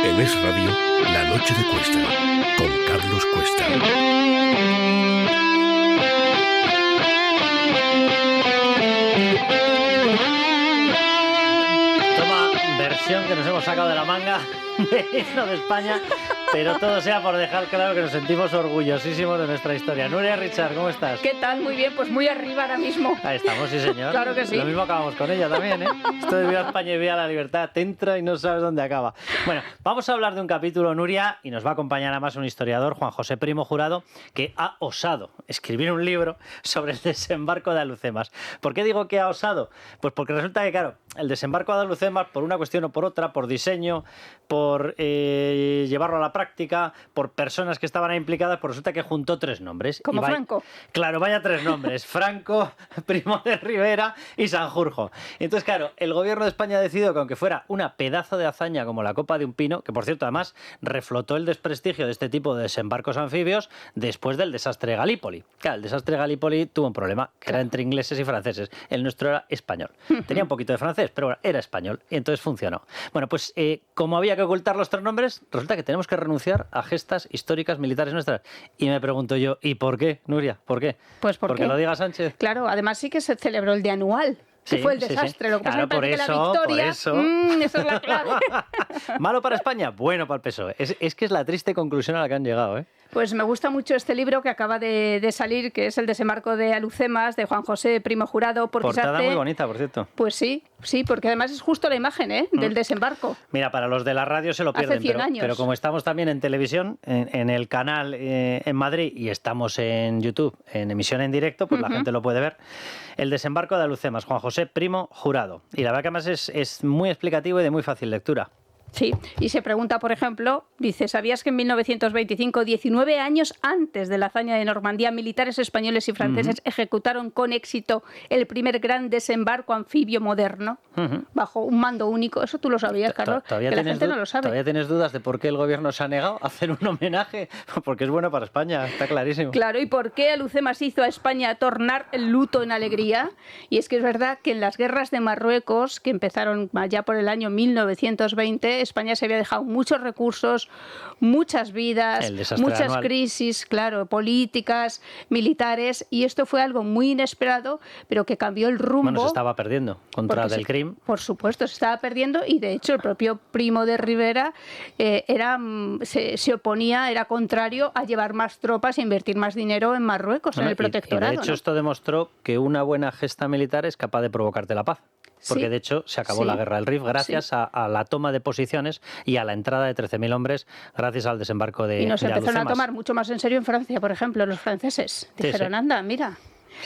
En Es Radio, La Noche de Cuesta, con Carlos Cuesta. Versión que nos hemos sacado de la manga de himno de España, pero todo sea por dejar claro que nos sentimos orgullosísimos de nuestra historia. Nuria Richard, ¿cómo estás? ¿Qué tal? Muy bien, pues muy arriba ahora mismo. Ahí estamos, sí señor. Claro que sí. Lo mismo acabamos con ella también, ¿eh? Esto de Viva España y Viva la Libertad te entra y no sabes dónde acaba. Bueno, vamos a hablar de un capítulo, Nuria, y nos va a acompañar además un historiador, Juan José Primo Jurado, que ha osado escribir un libro sobre el desembarco de Alhucemas. ¿Por qué digo que ha osado? Pues porque resulta que, claro, el desembarco de Alhucemas, por una cuestión o por otra, por diseño, por llevarlo a la práctica, por personas que estaban ahí implicadas, pues resulta que juntó tres nombres. Como Franco. Claro, vaya tres nombres: Franco, Primo de Rivera y Sanjurjo. Entonces, claro, el gobierno de España ha decidido que aunque fuera una pedazo de hazaña como la copa de un pino, que por cierto además reflotó el desprestigio de este tipo de desembarcos anfibios después del desastre de Galípoli. Claro, el desastre de Galípoli tuvo un problema, que era entre ingleses y franceses. El nuestro era español. Tenía un poquito de francés, pero bueno, era español y entonces funcionó. Bueno, pues como había que ocultar los tres nombres, resulta que tenemos que renunciar a gestas históricas militares nuestras. Y me pregunto yo, ¿y por qué, Nuria? ¿Por qué? Pues porque lo diga Sánchez. Claro, además sí que se celebró el de anual. Que fue el desastre. Sí. Lo que pasa claro, es que la victoria, eso esa es la clave. ¿Malo para España? Bueno para el PSOE. Es que es la triste conclusión a la que han llegado, ¿eh? Pues me gusta mucho este libro que acaba de salir, que es El desembarco de Alhucemas, de Juan José Primo Jurado. Porque portada muy bonita, por cierto. Pues sí, porque además es justo la imagen del desembarco. Mira, para los de la radio se lo pierden, Hace 100 años. Pero como estamos también en televisión, en el canal en Madrid, y estamos en YouTube, en emisión en directo, pues la gente lo puede ver. El desembarco de Alhucemas, Juan José Primo Jurado. Y la verdad que además es muy explicativo y de muy fácil lectura. Sí, y se pregunta, por ejemplo, dice, ¿sabías que en 1925, 19 años antes de la hazaña de Normandía, militares españoles y franceses ejecutaron con éxito el primer gran desembarco anfibio moderno bajo un mando único? Eso tú lo sabías, Carlos, que la gente no lo sabe. ¿Todavía tienes dudas de por qué el gobierno se ha negado a hacer un homenaje? Porque es bueno para España, está clarísimo. Claro, ¿y por qué Alhucemas hizo a España tornar el luto en alegría? Y es que es verdad que en las guerras de Marruecos, que empezaron allá por el año 1920, España se había dejado muchos recursos, muchas vidas, muchas anual. Crisis, claro, políticas, militares, y esto fue algo muy inesperado, pero que cambió el rumbo. Bueno, se estaba perdiendo contra del Crim. Por supuesto, se estaba perdiendo, y de hecho el propio Primo de Rivera se oponía, era contrario a llevar más tropas e invertir más dinero en Marruecos, en el protectorado. Y de hecho esto demostró que una buena gesta militar es capaz de provocarte la paz. Porque de hecho se acabó la guerra del Rif gracias a la toma de posiciones y a la entrada de 13.000 hombres gracias al desembarco de Alhucemas. Y nos empezaron a tomar mucho más en serio en Francia, por ejemplo, los franceses. Dijeron, anda, mira.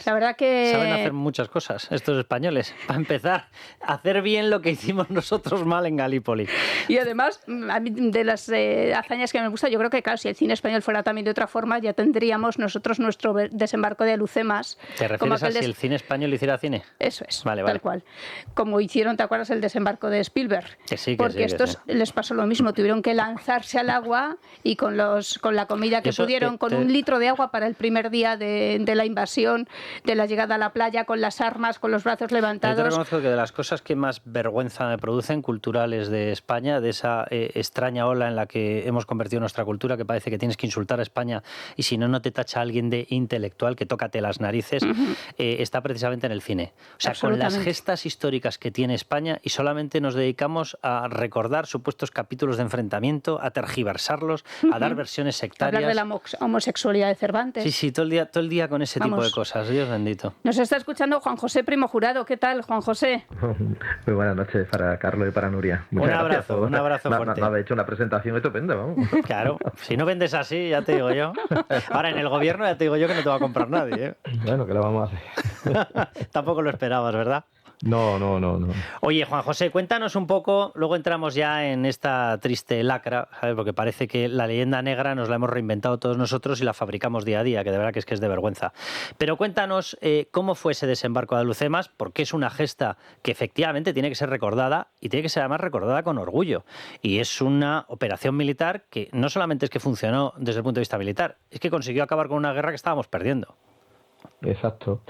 La verdad que... Saben hacer muchas cosas estos españoles. Para empezar, hacer bien lo que hicimos nosotros mal en Galípoli. Y además, a mí, de las hazañas que me gusta, yo creo que, claro, si el cine español fuera también de otra forma, ya tendríamos nosotros nuestro desembarco de Alhucemas. ¿Te refieres a si el cine español hiciera cine? Eso es, tal cual. Como hicieron, ¿te acuerdas, el desembarco de Spielberg? Porque estos les pasó lo mismo, tuvieron que lanzarse al agua y con la comida que pudieron, con 1 litro de agua para el primer día de la invasión, de la llegada a la playa, con las armas, con los brazos levantados. Yo te reconozco que de las cosas que más vergüenza me producen culturales de España, de esa extraña ola en la que hemos convertido nuestra cultura, que parece que tienes que insultar a España y si no, no te tacha alguien de intelectual, que tócate las narices, está precisamente en el cine. O sea, con las gestas históricas que tiene España, y solamente nos dedicamos a recordar supuestos capítulos de enfrentamiento, a tergiversarlos, a dar versiones sectarias. Hablar de la homosexualidad de Cervantes. Sí, todo el día con ese tipo de cosas. Dios bendito. Nos está escuchando Juan José Primo Jurado. ¿Qué tal, Juan José? Muy buenas noches para Carlos y para Nuria. Un abrazo fuerte. Me ha hecho una presentación estupenda, vamos. Claro, si no vendes así, ya te digo yo. Ahora, en el gobierno ya te digo yo que no te va a comprar nadie, ¿eh? Bueno, ¿qué le vamos a hacer? Tampoco lo esperabas, ¿verdad? No. Oye, Juan José, cuéntanos un poco, luego entramos ya en esta triste lacra, ¿sabes? Porque parece que la leyenda negra nos la hemos reinventado todos nosotros y la fabricamos día a día, que de verdad que es de vergüenza. Pero cuéntanos cómo fue ese desembarco de Alhucemas, porque es una gesta que efectivamente tiene que ser recordada y tiene que ser además recordada con orgullo. Y es una operación militar que no solamente es que funcionó desde el punto de vista militar, es que consiguió acabar con una guerra que estábamos perdiendo. Exacto.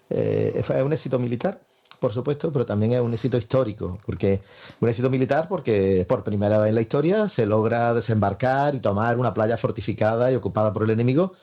Fue un éxito militar por supuesto, pero también es un éxito histórico, porque un éxito militar porque por primera vez en la historia se logra desembarcar y tomar una playa fortificada y ocupada por el enemigo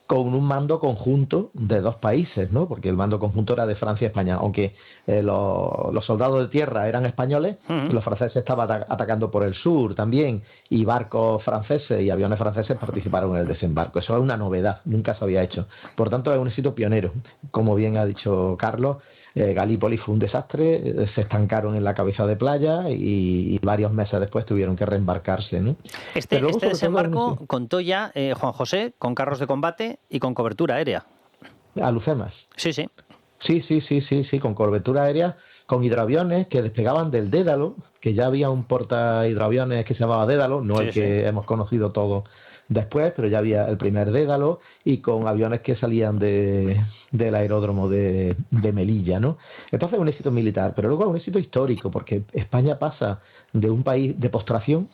con un mando conjunto de dos países, ¿no? Porque el mando conjunto era de Francia y España, aunque los soldados de tierra eran españoles, los franceses estaban atacando por el sur también, y barcos franceses y aviones franceses participaron en el desembarco. Eso es una novedad, nunca se había hecho. Por tanto, es un éxito pionero. Como bien ha dicho Carlos, Galípoli fue un desastre, se estancaron en la cabeza de playa y varios meses después tuvieron que reembarcarse, ¿no? Este desembarco contó ya, Juan José, con carros de combate y con cobertura aérea. Alhucemas. Sí, sí. Sí, con cobertura aérea, con hidroaviones que despegaban del Dédalo, que ya había un porta hidroaviones que se llamaba Dédalo, no el que hemos conocido todos después, pero ya había el primer Dédalo, y con aviones que salían del aeródromo de Melilla, ¿no? Entonces es un éxito militar, pero luego es un éxito histórico, porque España pasa de un país de postración,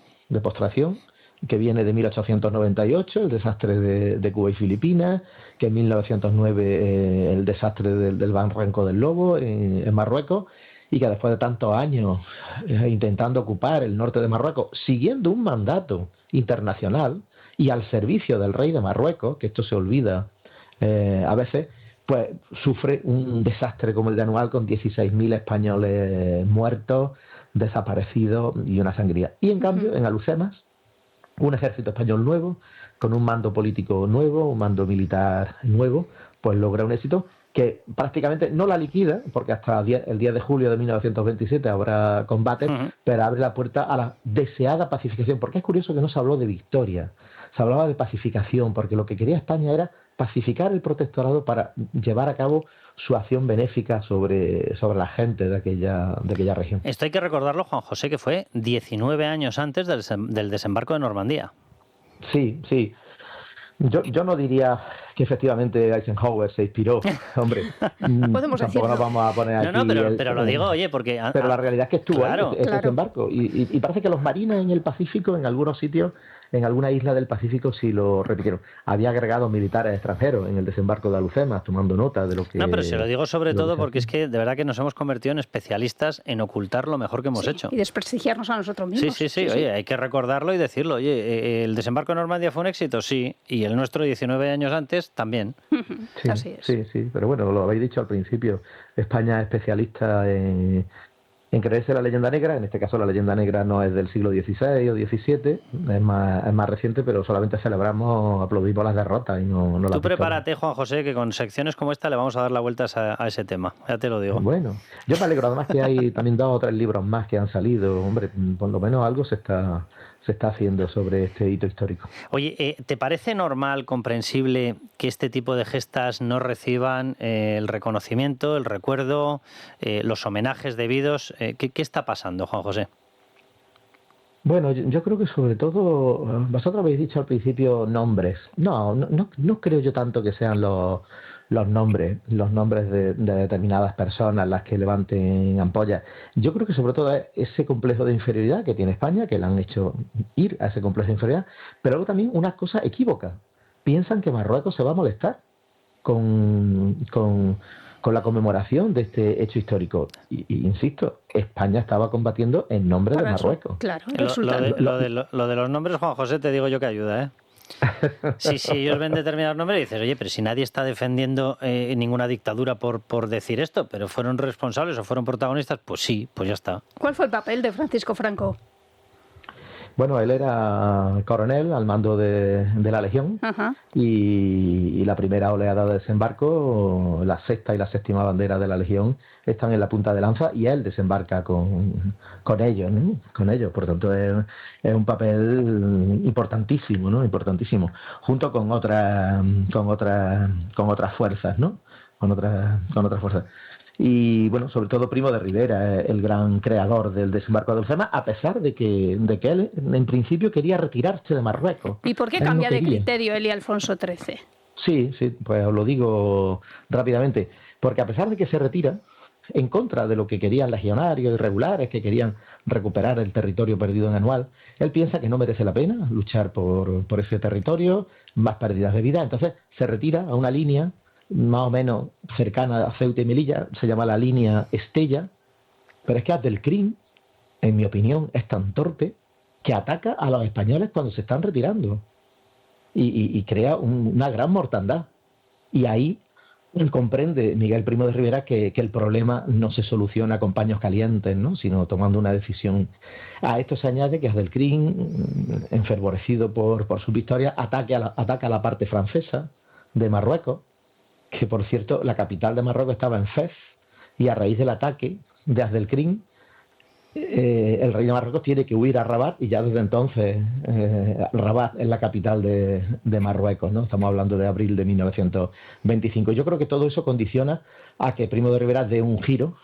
que viene de 1898, el desastre de Cuba y Filipinas, que en 1909 el desastre del Barranco del Lobo en Marruecos, y que después de tantos años intentando ocupar el norte de Marruecos, siguiendo un mandato internacional y al servicio del rey de Marruecos, que esto se olvida a veces, pues sufre un desastre como el de Anual, con 16.000 españoles muertos, desaparecidos y una sangría. Y en cambio, en Alhucemas, un ejército español nuevo, con un mando político nuevo, un mando militar nuevo, pues logra un éxito que prácticamente no la liquida, porque hasta el 10 de julio de 1927 habrá combates, pero abre la puerta a la deseada pacificación, porque es curioso que no se habló de victoria, se hablaba de pacificación, porque lo que quería España era pacificar el protectorado para llevar a cabo su acción benéfica sobre la gente de aquella región. Esto hay que recordarlo, Juan José, que fue 19 años antes del desembarco de Normandía. Sí. Yo no diría que efectivamente Eisenhower se inspiró, hombre. Podemos tampoco nos vamos a poner aquí... No, pero lo digo, oye, porque... Pero la realidad es que estuvo claro, ahí, ese desembarco. Y parece que los marines en el Pacífico, en algunos sitios, en alguna isla del Pacífico, sí lo repitieron. Había agregados militares extranjeros en el desembarco de Alhucemas, tomando nota de lo que... No, pero se lo digo sobre todo porque es que de verdad que nos hemos convertido en especialistas en ocultar lo mejor que hemos hecho. Y desprestigiarnos a nosotros mismos. Sí. Oye, hay que recordarlo y decirlo. Oye, ¿el desembarco de Normandía fue un éxito? Sí. Y el nuestro 19 años antes también. Así es. Sí, pero bueno, lo habéis dicho al principio. España es especialista en creerse la leyenda negra. En este caso la leyenda negra no es del siglo XVI o XVII, es más reciente, pero solamente celebramos, aplaudimos las derrotas y no las... Tú prepárate, Juan José, que con secciones como esta le vamos a dar la vuelta a ese tema, ya te lo digo. Bueno, yo me alegro, además que hay también 2 o 3 libros más que han salido. Hombre, por lo menos algo se está haciendo sobre este hito histórico. Oye, ¿te parece normal, comprensible, que este tipo de gestas no reciban el reconocimiento, el recuerdo, los homenajes debidos? ¿Qué está pasando, Juan José? Bueno, yo creo que sobre todo, vosotros habéis dicho al principio nombres. No creo yo tanto que sean los nombres de determinadas personas las que levanten ampollas. Yo creo que sobre todo es ese complejo de inferioridad que tiene España, que le han hecho ir a ese complejo de inferioridad, pero luego también unas cosas equívocas. Piensan que Marruecos se va a molestar con la conmemoración de este hecho histórico. Y insisto, España estaba combatiendo en nombre de Marruecos. Claro, lo de los nombres, Juan José, te digo yo que ayuda, ¿eh? Sí, ellos ven determinados nombres y dices, oye, pero si nadie está defendiendo ninguna dictadura por decir esto, pero fueron responsables o fueron protagonistas, pues sí, pues ya está. ¿Cuál fue el papel de Francisco Franco? Bueno, él era coronel al mando de la Legión. Ajá. Y la primera oleada de desembarco, la sexta y la séptima bandera de la Legión están en la punta de lanza y él desembarca con ellos, ¿no? Con ellos. Por tanto, es un papel importantísimo, ¿no? Importantísimo, junto con otras fuerzas, ¿no? Con otras fuerzas. Y bueno, sobre todo Primo de Rivera, el gran creador del desembarco de Alhucemas, a pesar de que él en principio quería retirarse de Marruecos. ¿Y por qué cambia de criterio él y Alfonso XIII? Sí, pues os lo digo rápidamente, porque a pesar de que se retira, en contra de lo que querían legionarios irregulares que querían recuperar el territorio perdido en Anual, él piensa que no merece la pena luchar por ese territorio, más pérdidas de vida, entonces se retira a una línea más o menos cercana a Ceuta y Melilla, se llama la línea Estella, pero es que Abdelkrim, en mi opinión, es tan torpe que ataca a los españoles cuando se están retirando y crea una gran mortandad. Y ahí comprende Miguel Primo de Rivera que el problema no se soluciona con paños calientes, ¿no?, sino tomando una decisión. A esto se añade que Abdelkrim, enfervorecido por sus victorias, ataca a la parte francesa de Marruecos, que por cierto la capital de Marruecos estaba en Fez, y a raíz del ataque de Abdelkrim, el rey de Marruecos tiene que huir a Rabat, y ya desde entonces Rabat es la capital de Marruecos, ¿no? Estamos hablando de abril de 1925. Yo creo que todo eso condiciona a que Primo de Rivera dé un giro.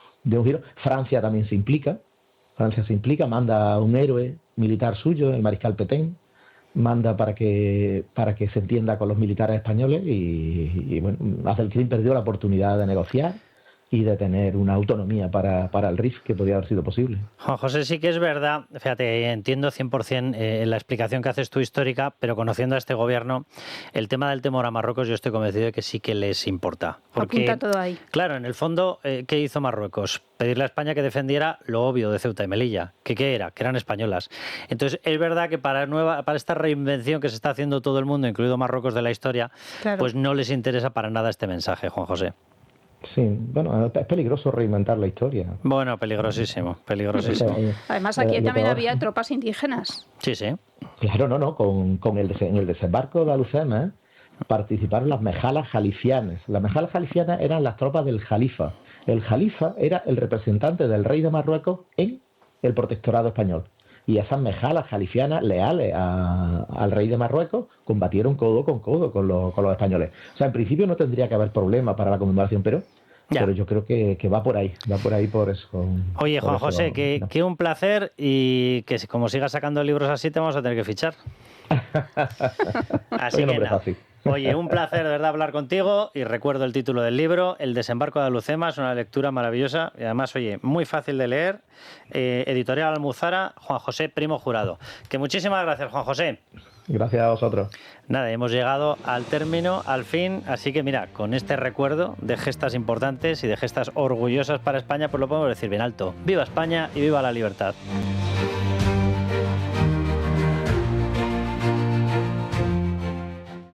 Francia también se implica, manda a un héroe militar suyo, el mariscal Pétain, manda para que se entienda con los militares españoles, y bueno, Abdelkrim perdió la oportunidad de negociar y de tener una autonomía para el Rif que podía haber sido posible. Juan José, sí que es verdad, fíjate, entiendo 100% la explicación que haces tú histórica, pero conociendo a este gobierno, el tema del temor a Marruecos yo estoy convencido de que sí que les importa. Porque, apunta todo ahí. Claro, en el fondo, ¿qué hizo Marruecos? Pedirle a España que defendiera lo obvio de Ceuta y Melilla. ¿Qué era? Que eran españolas. Entonces, es verdad que para esta reinvención que se está haciendo todo el mundo, incluido Marruecos de la historia, claro, pues no les interesa para nada este mensaje, Juan José. Sí, bueno, es peligroso reinventar la historia. Bueno, peligrosísimo. Además, aquí también había tropas indígenas. Sí. Claro, no, en el desembarco de Alhucemas participaron las mejalas jalifianas. Las mejalas jalifianas eran las tropas del jalifa. El jalifa era el representante del rey de Marruecos en el protectorado español. Y esas mejalas jalifianas leales al rey de Marruecos combatieron codo con codo con los españoles. O sea, en principio no tendría que haber problema para la conmemoración, pero yo creo que va por ahí por eso. Oye, Juan José, que un placer, y que como sigas sacando libros así te vamos a tener que fichar. Así que nada. Oye, un placer de verdad hablar contigo, y recuerdo el título del libro, El desembarco de Alhucemas, una lectura maravillosa y además, oye, muy fácil de leer. Editorial Almuzara, Juan José Primo Jurado. Que muchísimas gracias, Juan José. Gracias a vosotros. Nada, hemos llegado al término, al fin, así que mira, con este recuerdo de gestas importantes y de gestas orgullosas para España, pues lo podemos decir bien alto. ¡Viva España y viva la libertad!